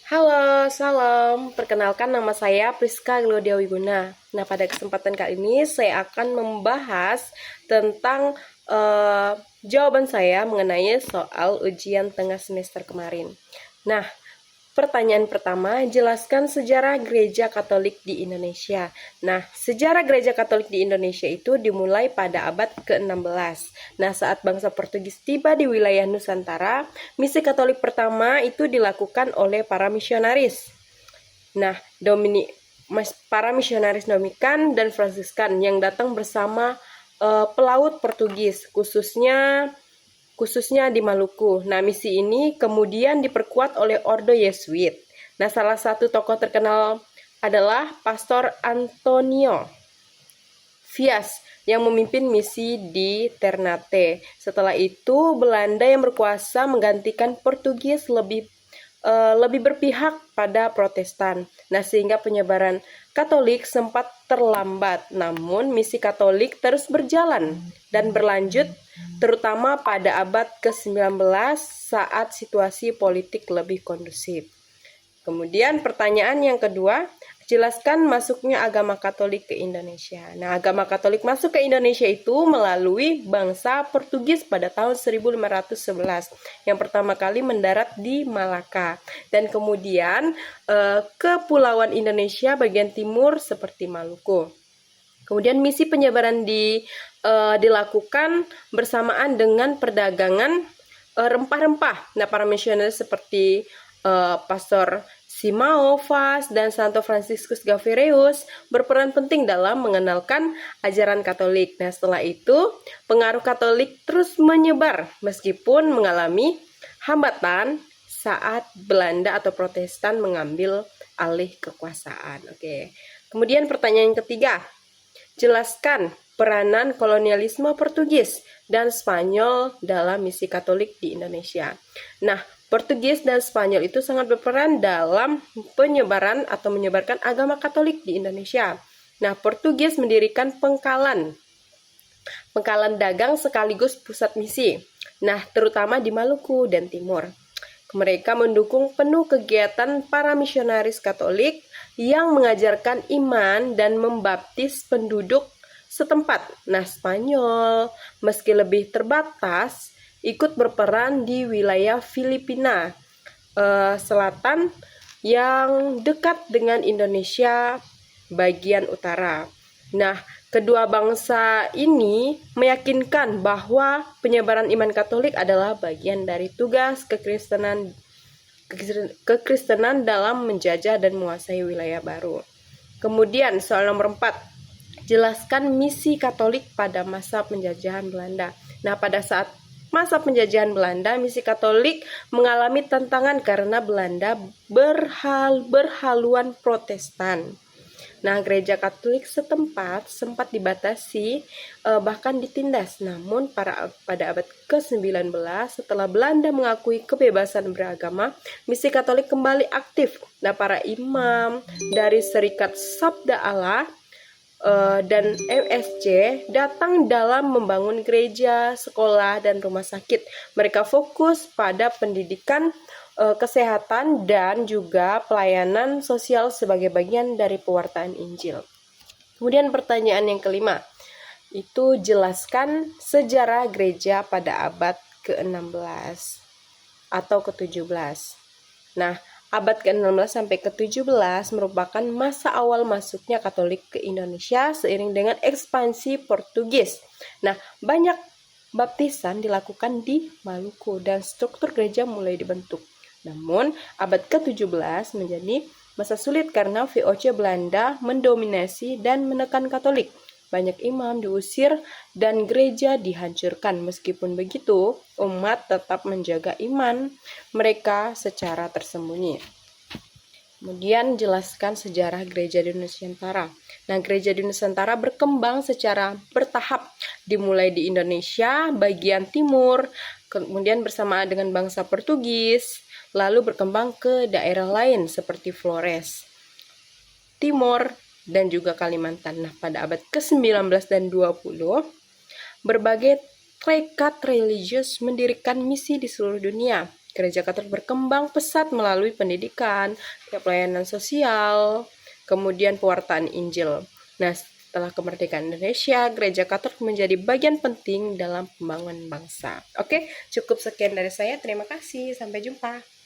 Halo, salam. Perkenalkan nama saya Priska Glodia Wiguna. Nah, pada kesempatan kali ini saya akan membahas tentang jawaban saya mengenai soal ujian tengah semester kemarin. Nah, pertanyaan pertama, jelaskan sejarah Gereja Katolik di Indonesia. Nah, sejarah Gereja Katolik di Indonesia itu dimulai pada abad ke-16. Nah, saat bangsa Portugis tiba di wilayah Nusantara, misi Katolik pertama itu dilakukan oleh para misionaris. Nah, para misionaris Dominikan dan Fransiskan yang datang bersama pelaut Portugis, khususnya di Maluku. Nah, misi ini kemudian diperkuat oleh Ordo Yesuit. Nah, salah satu tokoh terkenal adalah Pastor Antonio Vias yang memimpin misi di Ternate. Setelah itu, Belanda yang berkuasa menggantikan Portugis lebih berpihak pada Protestan. Nah, sehingga penyebaran Katolik sempat terlambat. Namun, misi Katolik terus berjalan dan berlanjut terutama pada abad ke-19 saat situasi politik lebih kondusif. Kemudian pertanyaan yang kedua, jelaskan masuknya agama Katolik ke Indonesia. Nah, agama Katolik masuk ke Indonesia itu melalui bangsa Portugis pada tahun 1511 yang pertama kali mendarat di Malaka dan kemudian kepulauan Indonesia bagian timur seperti Maluku. Kemudian misi penyebaran dilakukan bersamaan dengan perdagangan rempah-rempah. Nah, para misionaris seperti Pastor Simao Vaz dan Santo Franciscus Xaverius berperan penting dalam mengenalkan ajaran Katolik. Nah, setelah itu pengaruh Katolik terus menyebar meskipun mengalami hambatan saat Belanda atau Protestan mengambil alih kekuasaan. Oke. Kemudian pertanyaan yang ketiga, jelaskan peranan kolonialisme Portugis dan Spanyol dalam misi Katolik di Indonesia. Nah, Portugis dan Spanyol itu sangat berperan dalam penyebaran atau menyebarkan agama Katolik di Indonesia. Nah, Portugis mendirikan pengkalan dagang sekaligus pusat misi. Nah, terutama di Maluku dan Timur. Mereka mendukung penuh kegiatan para misionaris Katolik yang mengajarkan iman dan membaptis penduduk setempat. Nah, Spanyol meski lebih terbatas ikut berperan di wilayah Filipina selatan yang dekat dengan Indonesia bagian utara. Nah, kedua bangsa ini meyakinkan bahwa penyebaran iman Katolik adalah bagian dari tugas kekristenan dalam menjajah dan menguasai wilayah baru. Kemudian soal nomor 4, jelaskan misi Katolik pada masa penjajahan Belanda. Nah, pada saat masa penjajahan Belanda, misi Katolik mengalami tantangan karena Belanda berhaluan Protestan. Nah, gereja Katolik setempat sempat dibatasi bahkan ditindas. Namun pada abad ke-19 setelah Belanda mengakui kebebasan beragama, misi Katolik kembali aktif. Nah, para imam dari Serikat Sabda Allah dan MSC datang dalam membangun gereja, sekolah, dan rumah sakit. Mereka fokus pada pendidikan, kesehatan, dan juga pelayanan sosial sebagai bagian dari pewartaan Injil. Kemudian pertanyaan yang kelima, itu jelaskan sejarah gereja pada abad ke-16 atau ke-17. Nah, abad ke-16 sampai ke-17 merupakan masa awal masuknya Katolik ke Indonesia seiring dengan ekspansi Portugis. Nah, banyak baptisan dilakukan di Maluku dan struktur gereja mulai dibentuk. Namun, abad ke-17 menjadi masa sulit karena VOC Belanda mendominasi dan menekan Katolik. Banyak imam diusir dan gereja dihancurkan. Meskipun begitu, umat tetap menjaga iman mereka secara tersembunyi. Kemudian jelaskan sejarah gereja di Nusantara. Nah, gereja di Nusantara berkembang secara bertahap, dimulai di Indonesia bagian timur, kemudian bersamaan dengan bangsa Portugis, lalu berkembang ke daerah lain seperti Flores, Timor, dan juga Kalimantan. Nah, pada abad ke-19 dan 20, berbagai tarekat religius mendirikan misi di seluruh dunia. Gereja Katolik berkembang pesat melalui pendidikan, pelayanan sosial, kemudian pewartaan Injil. Nah, setelah kemerdekaan Indonesia, Gereja Katolik menjadi bagian penting dalam pembangunan bangsa. Oke, cukup sekian dari saya. Terima kasih. Sampai jumpa.